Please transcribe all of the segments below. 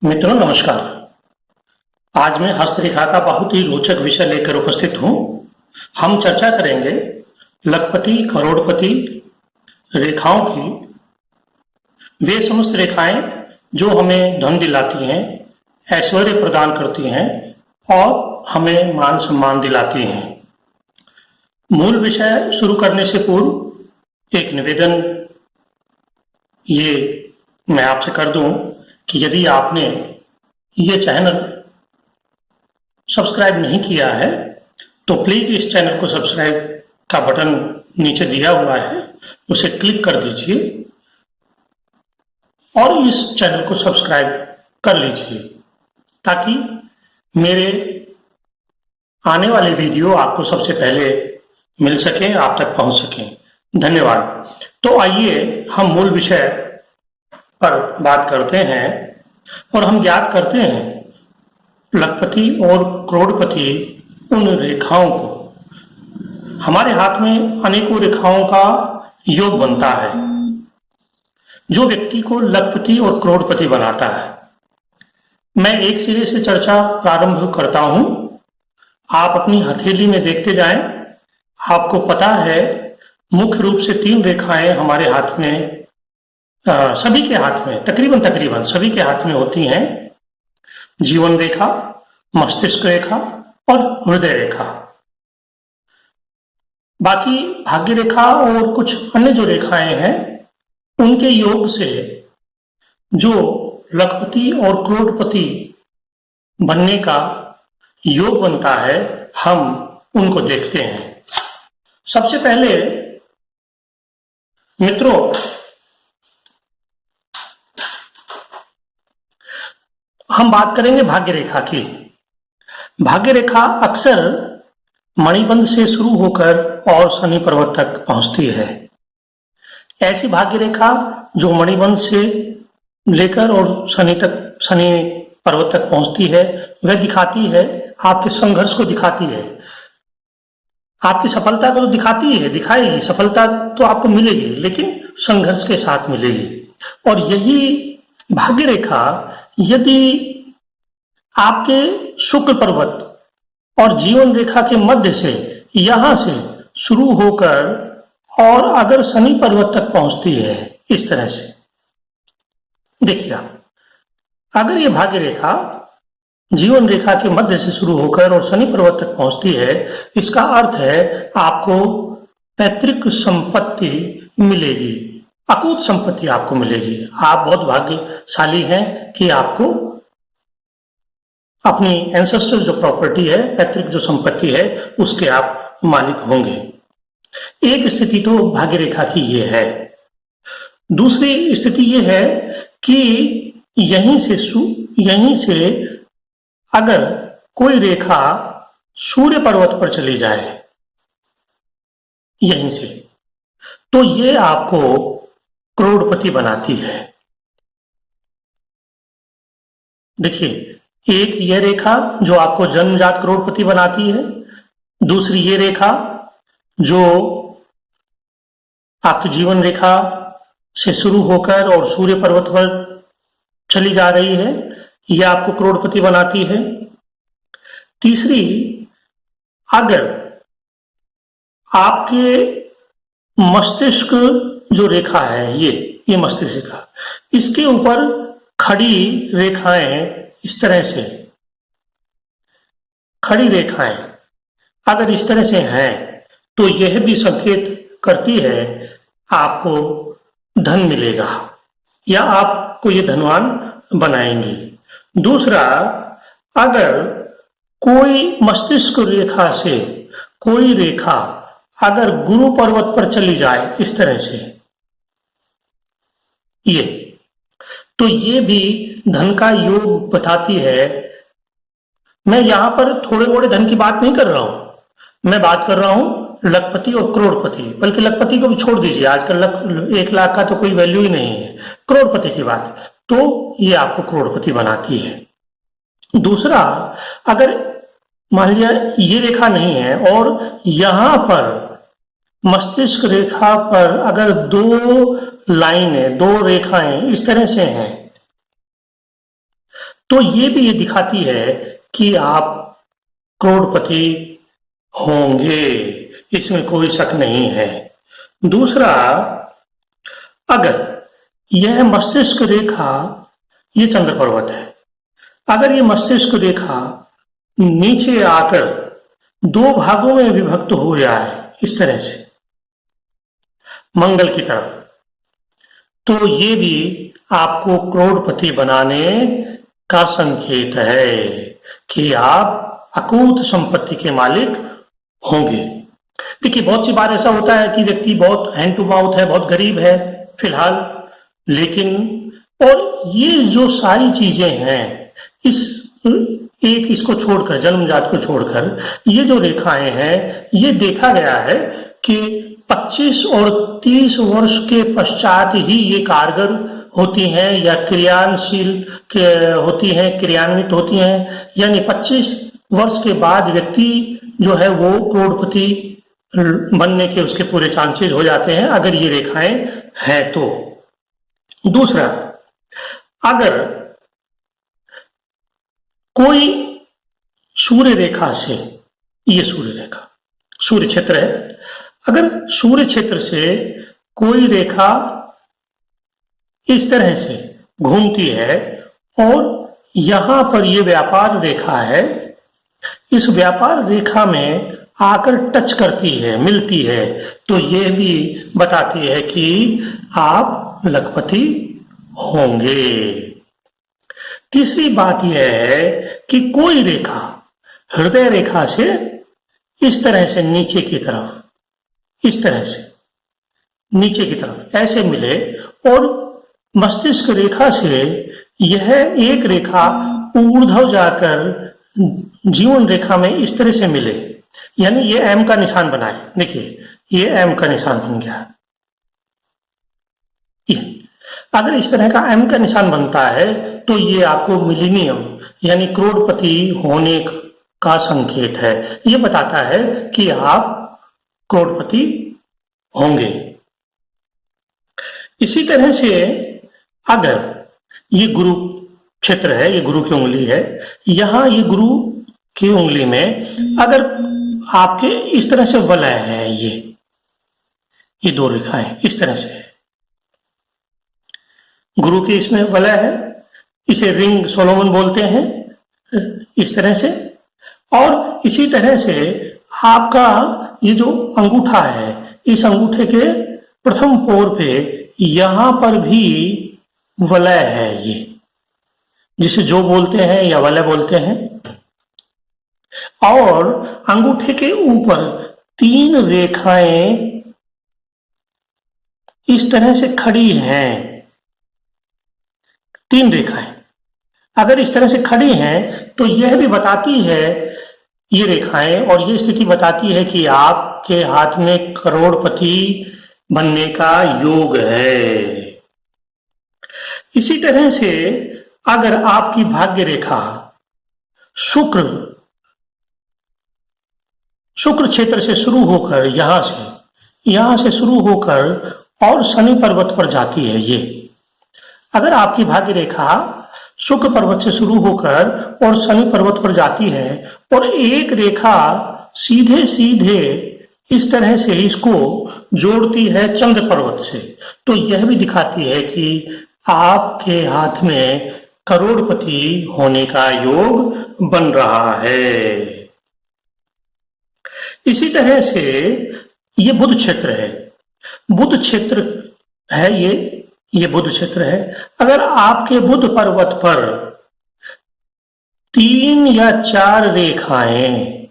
मित्रों नमस्कार। आज मैं हस्तरेखा का बहुत ही रोचक विषय लेकर उपस्थित हूँ। हम चर्चा करेंगे लखपति करोड़पति रेखाओं की। वे समस्त रेखाएं जो हमें धन दिलाती हैं, ऐश्वर्य प्रदान करती हैं और हमें मान सम्मान दिलाती हैं। मूल विषय शुरू करने से पूर्व एक निवेदन ये मैं आपसे कर दूं कि यदि आपने ये चैनल सब्सक्राइब नहीं किया है तो प्लीज इस चैनल को सब्सक्राइब का बटन नीचे दिया हुआ है, उसे क्लिक कर दीजिए और इस चैनल को सब्सक्राइब कर लीजिए ताकि मेरे आने वाले वीडियो आपको सबसे पहले मिल सके, आप तक पहुंच सके। धन्यवाद। तो आइए हम मूल विषय पर बात करते हैं और हम ज्ञात करते हैं लखपति और करोड़पति उन रेखाओं को। हमारे हाथ में अनेकों रेखाओं का योग बनता है जो व्यक्ति को लखपति और करोड़पति बनाता है। मैं एक सिरे से चर्चा प्रारंभ करता हूं। आप अपनी हथेली में देखते जाएं। आपको पता है मुख्य रूप से 3 रेखाएं हमारे हाथ में, सभी के हाथ में, तकरीबन सभी के हाथ में होती हैं। जीवन रेखा, मस्तिष्क रेखा और हृदय रेखा। बाकी भाग्य रेखा और कुछ अन्य जो रेखाएं हैं उनके योग से जो लखपति और करोड़पति बनने का योग बनता है, हम उनको देखते हैं। सबसे पहले मित्रों, हम बात करेंगे भाग्य रेखा की। भाग्य रेखा अक्सर मणिबंध से शुरू होकर और शनि पर्वत तक पहुंचती है। ऐसी भाग्य रेखा जो मणिबंध से लेकर और शनि पर्वत तक पहुंचती है, वह दिखाती है आपके संघर्ष को, दिखाती है आपकी सफलता को, तो दिखाती है, दिखाएगी। सफलता तो आपको मिलेगी लेकिन संघर्ष के साथ मिलेगी। और यही भाग्य रेखा यदि आपके शुक्र पर्वत और जीवन रेखा के मध्य से, यहां से शुरू होकर और अगर शनि पर्वत तक पहुंचती है, इस तरह से देखिए आप, अगर ये भाग्य रेखा जीवन रेखा के मध्य से शुरू होकर और शनि पर्वत तक पहुंचती है, इसका अर्थ है आपको पैतृक संपत्ति मिलेगी, अकूत संपत्ति आपको मिलेगी। आप बहुत भाग्यशाली हैं कि आपको अपनी एंसेस्टर जो प्रॉपर्टी है, पैतृक जो संपत्ति है, उसके आप मालिक होंगे। एक स्थिति तो भाग्य रेखा की ये है। दूसरी स्थिति ये है कि यहीं से अगर कोई रेखा सूर्य पर्वत पर चली जाए यहीं से, तो ये आपको करोड़पति बनाती है। देखिए, एक ये रेखा जो आपको जन्मजात करोड़पति बनाती है, दूसरी ये रेखा जो आपकी जीवन रेखा से शुरू होकर और सूर्य पर्वत पर चली जा रही है, यह आपको करोड़पति बनाती है। तीसरी, अगर आपके मस्तिष्क जो रेखा है, ये मस्तिष्क रेखा, इसके ऊपर खड़ी रेखाएं, इस तरह से खड़ी रेखाएं अगर इस तरह से हैं, तो यह भी संकेत करती है आपको धन मिलेगा या आपको ये धनवान बनाएंगी। दूसरा, अगर कोई मस्तिष्क रेखा से कोई रेखा अगर गुरु पर्वत पर चली जाए, इस तरह से तो ये भी धन का योग बताती है। मैं यहां पर थोड़े मोड़े धन की बात नहीं कर रहा हूं, मैं बात कर रहा हूं लखपति और करोड़पति। बल्कि लखपति को भी छोड़ दीजिए, आजकल 1 लाख का तो कोई वैल्यू ही नहीं है। करोड़पति की बात, तो ये आपको करोड़पति बनाती है। दूसरा, अगर मान लिया ये रेखा नहीं है और यहां पर मस्तिष्क रेखा पर अगर 2 लाइनें, 2 रेखाएं इस तरह से हैं, तो ये दिखाती है कि आप करोड़पति होंगे, इसमें कोई शक नहीं है। दूसरा, अगर यह मस्तिष्क रेखा, ये चंद्र पर्वत है, अगर ये मस्तिष्क रेखा नीचे आकर दो भागों में विभक्त हो जाए इस तरह से मंगल की तरफ, तो ये भी आपको करोड़पति बनाने का संकेत है कि आप अकूत संपत्ति के मालिक होंगे। देखिए, बहुत सी बार ऐसा होता है कि व्यक्ति बहुत हैंड टू माउथ है, बहुत गरीब है फिलहाल, लेकिन और ये जो सारी चीजें हैं, इसको छोड़कर, जन्मजात को छोड़कर, ये जो रेखाएं हैं, ये देखा गया है कि 25 और 30 वर्ष के पश्चात ही ये कारगर होती हैं या क्रियान्वित होती हैं। यानी 25 वर्ष के बाद व्यक्ति जो है वो करोड़पति बनने के उसके पूरे चांसेस हो जाते हैं, अगर ये रेखाएं हैं तो। दूसरा, अगर कोई सूर्य रेखा से, ये सूर्य रेखा, सूर्य क्षेत्र है, अगर सूर्य क्षेत्र से कोई रेखा इस तरह से घूमती है और यहां पर ये व्यापार रेखा है, इस व्यापार रेखा में आकर टच करती है, मिलती है, तो ये भी बताती है कि आप लखपति होंगे। तीसरी बात यह है कि कोई रेखा हृदय रेखा से इस तरह से नीचे की तरफ, इस तरह से नीचे की तरफ ऐसे मिले और मस्तिष्क रेखा से यह एक रेखा ऊर्ध्व जाकर जीवन रेखा में इस तरह से मिले, यानी ये एम का निशान बनाए। देखिए, ये एम का निशान बन गया। अगर इस तरह का एम का निशान बनता है तो ये आपको मिलीनियम यानी करोड़पति होने का संकेत है। ये बताता है कि आप करोड़पति होंगे। इसी तरह से अगर ये गुरु क्षेत्र है, ये गुरु की उंगली है, यहां ये गुरु की उंगली में अगर आपके इस तरह से वलय है, ये दो रेखाएं इस तरह से गुरु की इसमें वलय है, इसे रिंग सोलोमन बोलते हैं, इस तरह से। और इसी तरह से आपका ये जो अंगूठा है, इस अंगूठे के प्रथम पोर पे यहां पर भी वलय है, ये जिसे जो बोलते हैं या वलय बोलते हैं। और अंगूठे के ऊपर 3 रेखाएं इस तरह से खड़ी हैं, 3 रेखाएं अगर इस तरह से खड़ी हैं तो यह भी बताती है, ये रेखाएं और ये स्थिति बताती है कि आपके हाथ में करोड़पति बनने का योग है। इसी तरह से अगर आपकी भाग्य रेखा शुक्र क्षेत्र से शुरू होकर यहां से शुरू होकर और शनि पर्वत पर जाती है, ये अगर आपकी भाग्य रेखा शुक्र पर्वत से शुरू होकर और शनि पर्वत पर जाती है और एक रेखा सीधे सीधे इस तरह से इसको जोड़ती है चंद्र पर्वत से, तो यह भी दिखाती है कि आपके हाथ में करोड़पति होने का योग बन रहा है। इसी तरह से ये बुध क्षेत्र है, बुध क्षेत्र है, ये बुध क्षेत्र है। अगर आपके बुध पर्वत पर 3 या 4 रेखाएं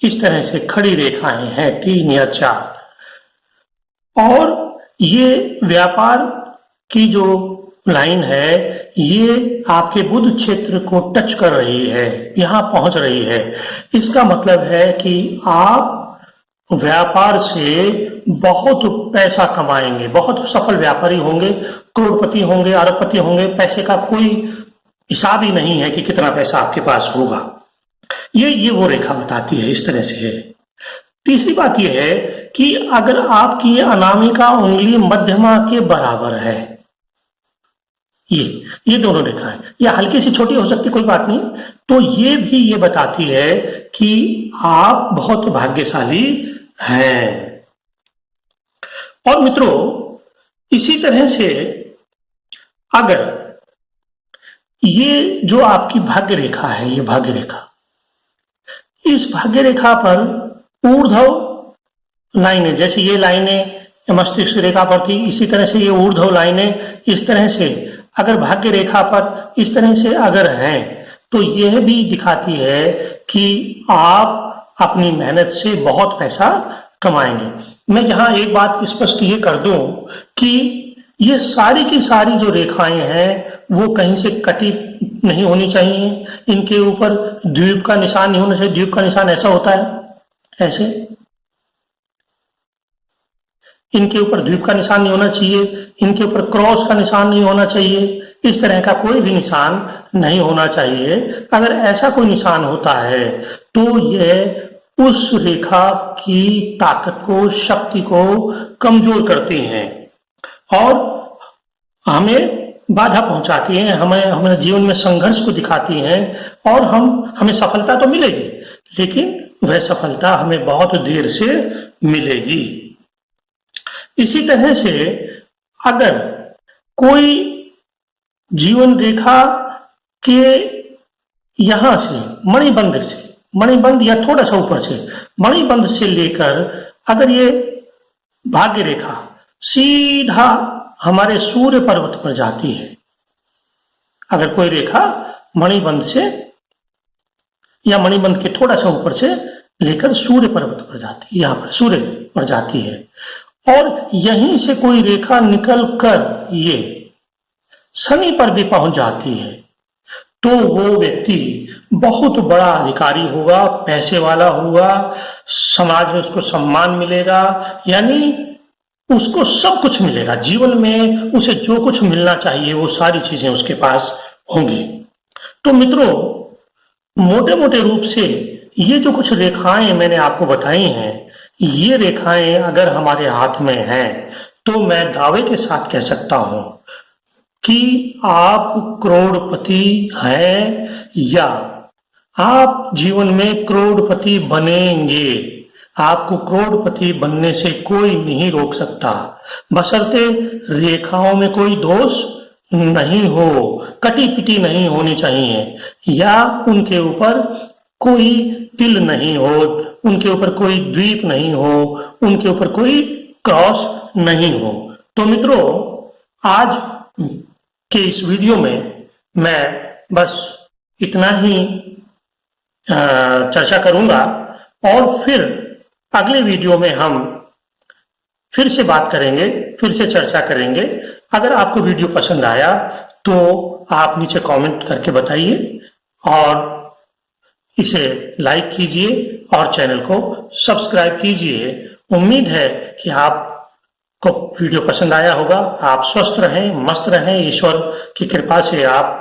इस तरह से खड़ी रेखाएं हैं, 3 या 4, और ये व्यापार की जो लाइन है ये आपके बुध क्षेत्र को टच कर रही है, यहां पहुंच रही है, इसका मतलब है कि आप व्यापार से बहुत पैसा कमाएंगे, बहुत सफल व्यापारी होंगे, करोड़पति होंगे, अरबपति होंगे, पैसे का कोई हिसाब ही नहीं है कि कितना पैसा आपके पास होगा। ये वो रेखा बताती है, इस तरह से है। तीसरी बात यह है कि अगर आपकी अनामिका उंगली मध्यमा के बराबर है, ये दोनों रेखाएं, ये हल्की सी छोटी हो सकती, कोई बात नहीं। तो ये भी ये बताती है कि आप बहुत भाग्यशाली हैं। और मित्रों, इसी तरह से अगर ये जो आपकी भाग्य रेखा है, ये भाग्य रेखा, इस भाग्य रेखा पर ऊर्ध्व लाइनें, जैसे ये लाइनें मस्तिष्क रेखा पर थी, इसी तरह से ये ऊर्ध्व लाइनें इस तरह से अगर भाग्य रेखा पर इस तरह से अगर हैं, तो यह भी दिखाती है कि आप अपनी मेहनत से बहुत पैसा कमाएंगे। मैं जहां एक बात स्पष्ट ये कर दूं कि ये सारी की सारी जो रेखाएं हैं वो कहीं से कटी नहीं होनी चाहिए, इनके ऊपर द्वीप का निशान नहीं होना चाहिए। द्वीप का निशान ऐसा होता है, ऐसे इनके ऊपर द्वीप का निशान नहीं होना चाहिए, इनके ऊपर क्रॉस का निशान नहीं होना चाहिए, इस तरह का कोई भी निशान नहीं होना चाहिए। अगर ऐसा कोई निशान होता है तो यह उस रेखा की ताकत को, शक्ति को कमजोर करती हैं और हमें बाधा पहुंचाती हैं, हमें जीवन में संघर्ष को दिखाती हैं और हमें सफलता तो मिलेगी, लेकिन वह सफलता हमें बहुत देर से मिलेगी। इसी तरह से अगर कोई जीवन रेखा के यहां से मणिबंध या थोड़ा सा ऊपर से मणिबंध से लेकर अगर ये भाग्य रेखा सीधा हमारे सूर्य पर्वत पर जाती है, अगर कोई रेखा मणिबंध से या मणिबंध के थोड़ा सा ऊपर से लेकर सूर्य पर्वत पर जाती है, यहां पर सूर्य पर जाती है, और यहीं से कोई रेखा निकल कर ये शनि पर भी पहुंच जाती है, तो वो व्यक्ति बहुत बड़ा अधिकारी होगा, पैसे वाला होगा, समाज में उसको सम्मान मिलेगा, यानी उसको सब कुछ मिलेगा। जीवन में उसे जो कुछ मिलना चाहिए वो सारी चीजें उसके पास होंगी। तो मित्रों, मोटे मोटे रूप से ये जो कुछ रेखाएं मैंने आपको बताई हैं, ये रेखाएं अगर हमारे हाथ में हैं तो मैं दावे के साथ कह सकता हूं कि आप करोड़पति हैं या आप जीवन में करोड़पति बनेंगे। आपको करोड़पति बनने से कोई नहीं रोक सकता, बशर्ते रेखाओं में कोई दोष नहीं हो, कटी पिटी नहीं होनी चाहिए, या उनके ऊपर कोई तिल नहीं हो, उनके ऊपर कोई द्वीप नहीं हो, उनके ऊपर कोई क्रॉस नहीं हो। तो मित्रों, आज के इस वीडियो में मैं बस इतना ही चर्चा करूंगा और फिर अगले वीडियो में हम फिर से बात करेंगे, फिर से चर्चा करेंगे। अगर आपको वीडियो पसंद आया तो आप नीचे कमेंट करके बताइए और इसे लाइक कीजिए और चैनल को सब्सक्राइब कीजिए। उम्मीद है कि आपको वीडियो पसंद आया होगा। आप स्वस्थ रहें, मस्त रहें, ईश्वर की कृपा से आप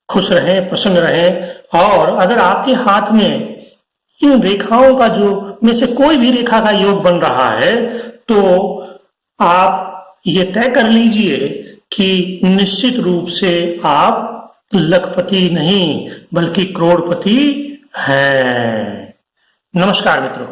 खुश रहें, प्रसन्न रहें। और अगर आपके हाथ में इन रेखाओं का जो में से कोई भी रेखा का योग बन रहा है तो आप ये तय कर लीजिए कि निश्चित रूप से आप लखपति नहीं बल्कि करोड़पति हैं। नमस्कार मित्रों।